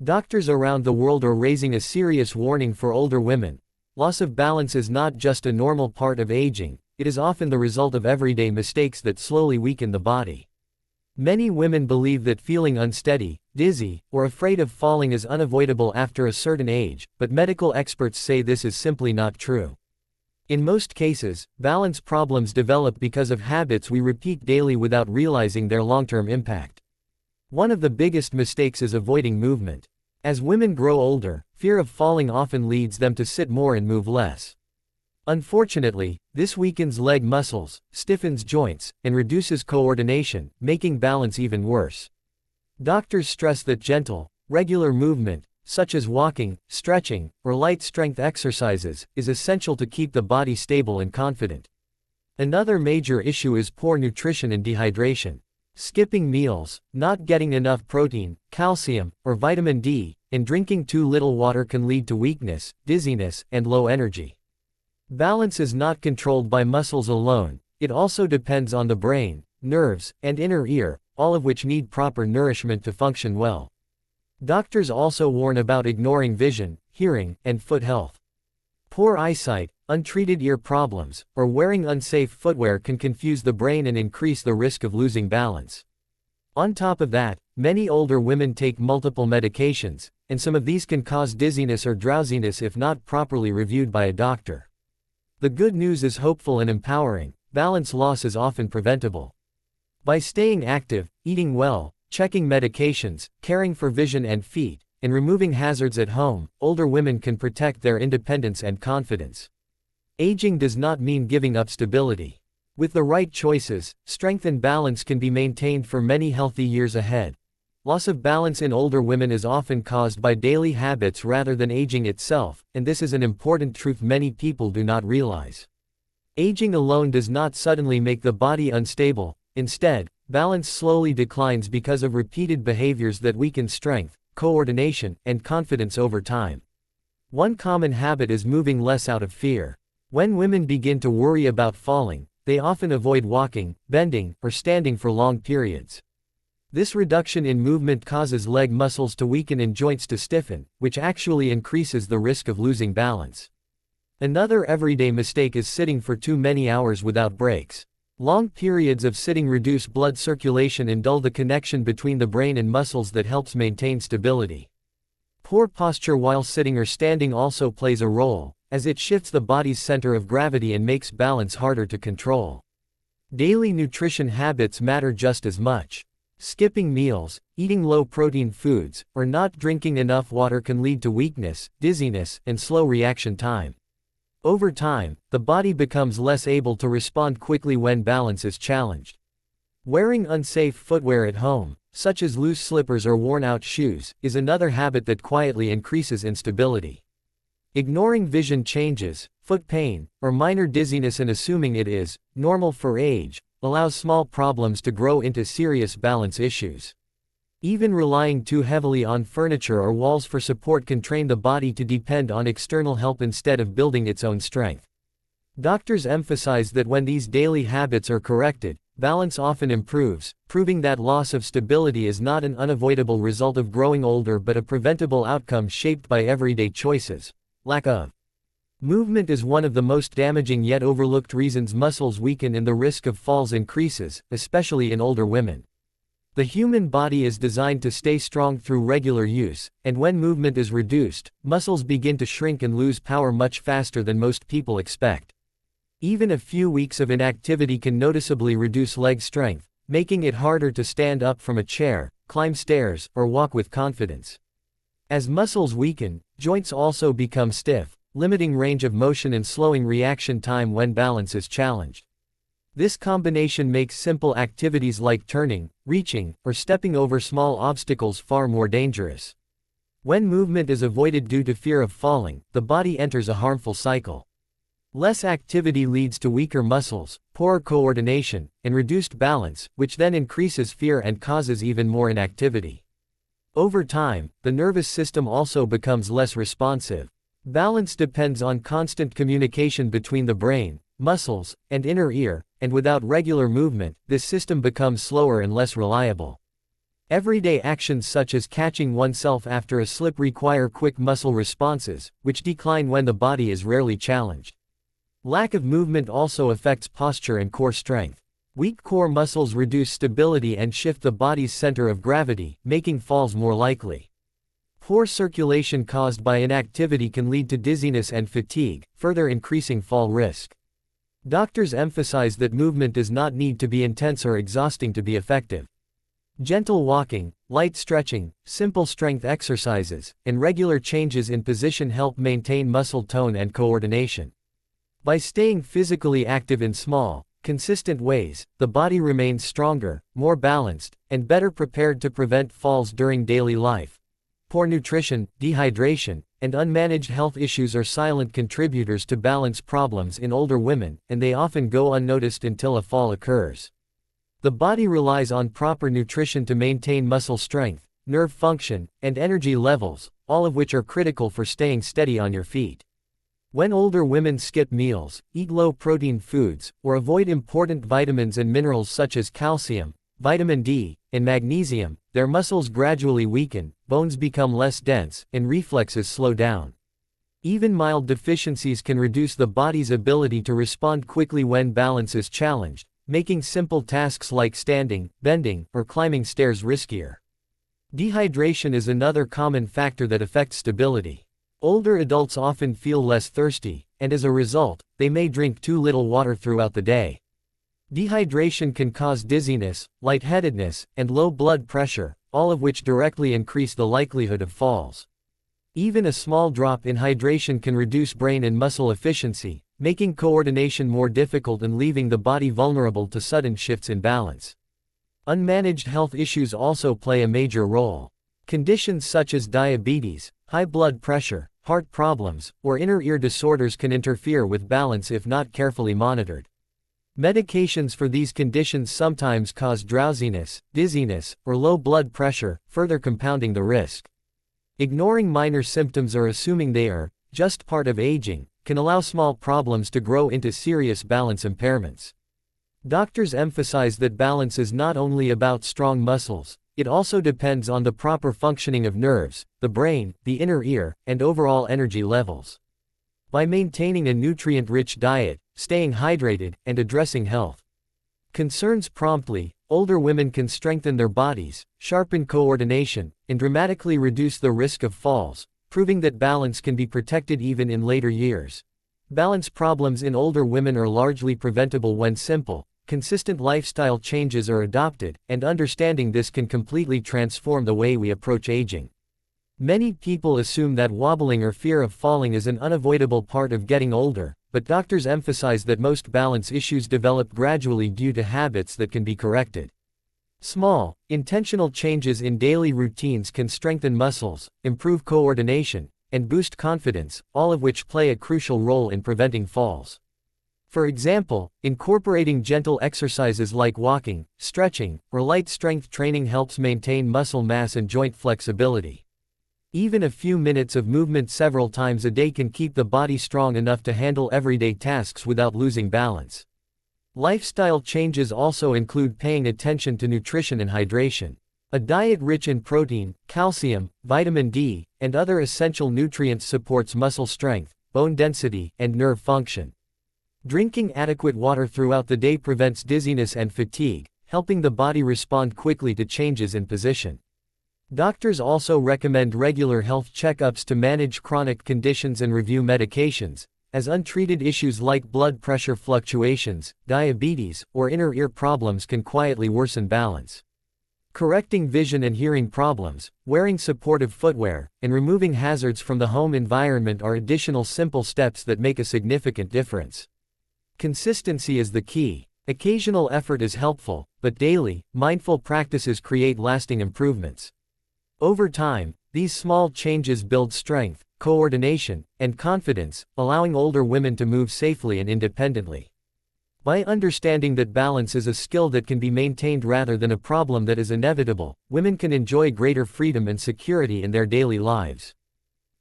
Doctors around the world are raising a serious warning for older women. Loss of balance is not just a normal part of aging, it is often the result of everyday mistakes that slowly weaken the body. Many women believe that feeling unsteady, dizzy, or afraid of falling is unavoidable after a certain age, but medical experts say this is simply not true. In most cases, balance problems develop because of habits we repeat daily without realizing their long-term impact. One of the biggest mistakes is avoiding movement. As women grow older, fear of falling often leads them to sit more and move less. Unfortunately, this weakens leg muscles, stiffens joints, and reduces coordination, making balance even worse. Doctors stress that gentle, regular movement, such as walking, stretching, or light strength exercises, is essential to keep the body stable and confident. Another major issue is poor nutrition and dehydration. Skipping meals, not getting enough protein, calcium, or vitamin D, and drinking too little water can lead to weakness, dizziness, and low energy. Balance is not controlled by muscles alone, it also depends on the brain, nerves, and inner ear, all of which need proper nourishment to function well. Doctors also warn about ignoring vision, hearing, and foot health. Poor eyesight, untreated ear problems, or wearing unsafe footwear can confuse the brain and increase the risk of losing balance. On top of that, many older women take multiple medications, and some of these can cause dizziness or drowsiness if not properly reviewed by a doctor. The good news is hopeful and empowering: balance loss is often preventable. By staying active, eating well, checking medications, caring for vision and feet, and removing hazards at home, older women can protect their independence and confidence. Aging does not mean giving up stability. With the right choices, strength and balance can be maintained for many healthy years ahead. Loss of balance in older women is often caused by daily habits rather than aging itself, and this is an important truth many people do not realize. Aging alone does not suddenly make the body unstable. Instead, balance slowly declines because of repeated behaviors that weaken strength, coordination, and confidence over time. One common habit is moving less out of fear. When women begin to worry about falling, they often avoid walking, bending, or standing for long periods. This reduction in movement causes leg muscles to weaken and joints to stiffen, which actually increases the risk of losing balance. Another everyday mistake is sitting for too many hours without breaks. Long periods of sitting reduce blood circulation and dull the connection between the brain and muscles that helps maintain stability. Poor posture while sitting or standing also plays a role, as it shifts the body's center of gravity and makes balance harder to control. Daily nutrition habits matter just as much. Skipping meals, eating low-protein foods, or not drinking enough water can lead to weakness, dizziness, and slow reaction time. Over time, the body becomes less able to respond quickly when balance is challenged. Wearing unsafe footwear at home, such as loose slippers or worn-out shoes, is another habit that quietly increases instability. Ignoring vision changes, foot pain, or minor dizziness and assuming it is normal for age, allows small problems to grow into serious balance issues. Even relying too heavily on furniture or walls for support can train the body to depend on external help instead of building its own strength. Doctors emphasize that when these daily habits are corrected, balance often improves, proving that loss of stability is not an unavoidable result of growing older but a preventable outcome shaped by everyday choices. Lack of movement is one of the most damaging yet overlooked reasons muscles weaken and the risk of falls increases, especially in older women. The human body is designed to stay strong through regular use, and when movement is reduced, muscles begin to shrink and lose power much faster than most people expect. Even a few weeks of inactivity can noticeably reduce leg strength, making it harder to stand up from a chair, climb stairs, or walk with confidence. As muscles weaken, joints also become stiff, limiting range of motion and slowing reaction time when balance is challenged. This combination makes simple activities like turning, reaching, or stepping over small obstacles far more dangerous. When movement is avoided due to fear of falling, the body enters a harmful cycle. Less activity leads to weaker muscles, poorer coordination, and reduced balance, which then increases fear and causes even more inactivity. Over time, the nervous system also becomes less responsive. Balance depends on constant communication between the brain, muscles, and inner ear, and without regular movement, this system becomes slower and less reliable. Everyday actions such as catching oneself after a slip require quick muscle responses, which decline when the body is rarely challenged. Lack of movement also affects posture and core strength. Weak core muscles reduce stability and shift the body's center of gravity, making falls more likely. Poor circulation caused by inactivity can lead to dizziness and fatigue, further increasing fall risk. Doctors emphasize that movement does not need to be intense or exhausting to be effective. Gentle walking, light stretching, simple strength exercises, and regular changes in position help maintain muscle tone and coordination. By staying physically active in small, consistent ways, the body remains stronger, more balanced, and better prepared to prevent falls during daily life. Poor nutrition, dehydration, and unmanaged health issues are silent contributors to balance problems in older women, and they often go unnoticed until a fall occurs. The body relies on proper nutrition to maintain muscle strength, nerve function, and energy levels, all of which are critical for staying steady on your feet. When older women skip meals, eat low-protein foods, or avoid important vitamins and minerals such as calcium, vitamin D, and magnesium, their muscles gradually weaken, bones become less dense, and reflexes slow down. Even mild deficiencies can reduce the body's ability to respond quickly when balance is challenged, making simple tasks like standing, bending, or climbing stairs riskier. Dehydration is another common factor that affects stability. Older adults often feel less thirsty, and as a result, they may drink too little water throughout the day. Dehydration can cause dizziness, lightheadedness, and low blood pressure, all of which directly increase the likelihood of falls. Even a small drop in hydration can reduce brain and muscle efficiency, making coordination more difficult and leaving the body vulnerable to sudden shifts in balance. Unmanaged health issues also play a major role. Conditions such as diabetes, high blood pressure, heart problems, or inner ear disorders can interfere with balance if not carefully monitored. Medications for these conditions sometimes cause drowsiness, dizziness, or low blood pressure, further compounding the risk. Ignoring minor symptoms or assuming they are just part of aging can allow small problems to grow into serious balance impairments. Doctors emphasize that balance is not only about strong muscles, it also depends on the proper functioning of nerves, the brain, the inner ear, and overall energy levels. By maintaining a nutrient-rich diet, staying hydrated, and addressing health concerns promptly, older women can strengthen their bodies, sharpen coordination, and dramatically reduce the risk of falls, proving that balance can be protected even in later years. Balance problems in older women are largely preventable when simple, consistent lifestyle changes are adopted, and understanding this can completely transform the way we approach aging. Many people assume that wobbling or fear of falling is an unavoidable part of getting older, but doctors emphasize that most balance issues develop gradually due to habits that can be corrected. Small, intentional changes in daily routines can strengthen muscles, improve coordination, and boost confidence, all of which play a crucial role in preventing falls. For example, incorporating gentle exercises like walking, stretching, or light strength training helps maintain muscle mass and joint flexibility. Even a few minutes of movement several times a day can keep the body strong enough to handle everyday tasks without losing balance. Lifestyle changes also include paying attention to nutrition and hydration. A diet rich in protein, calcium, vitamin D, and other essential nutrients supports muscle strength, bone density, and nerve function. Drinking adequate water throughout the day prevents dizziness and fatigue, helping the body respond quickly to changes in position. Doctors also recommend regular health checkups to manage chronic conditions and review medications, as untreated issues like blood pressure fluctuations, diabetes, or inner ear problems can quietly worsen balance. Correcting vision and hearing problems, wearing supportive footwear, and removing hazards from the home environment are additional simple steps that make a significant difference. Consistency is the key. Occasional effort is helpful, but daily, mindful practices create lasting improvements. Over time, these small changes build strength, coordination, and confidence, allowing older women to move safely and independently. By understanding that balance is a skill that can be maintained rather than a problem that is inevitable, women can enjoy greater freedom and security in their daily lives.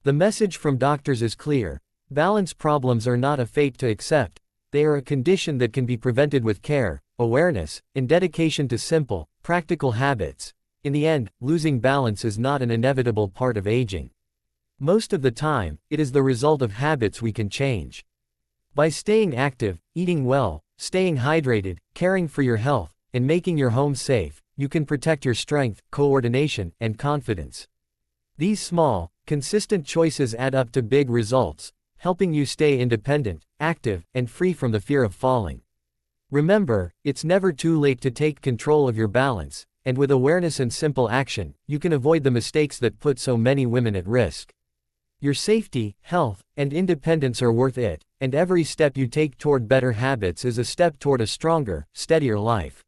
The message from doctors is clear: balance problems are not a fate to accept, they are a condition that can be prevented with care, awareness, and dedication to simple, practical habits. In the end, losing balance is not an inevitable part of aging. Most of the time, it is the result of habits we can change. By staying active, eating well, staying hydrated, caring for your health, and making your home safe, you can protect your strength, coordination, and confidence. These small, consistent choices add up to big results, helping you stay independent, active, and free from the fear of falling. Remember, it's never too late to take control of your balance, and with awareness and simple action, you can avoid the mistakes that put so many women at risk. Your safety, health, and independence are worth it, and every step you take toward better habits is a step toward a stronger, steadier life.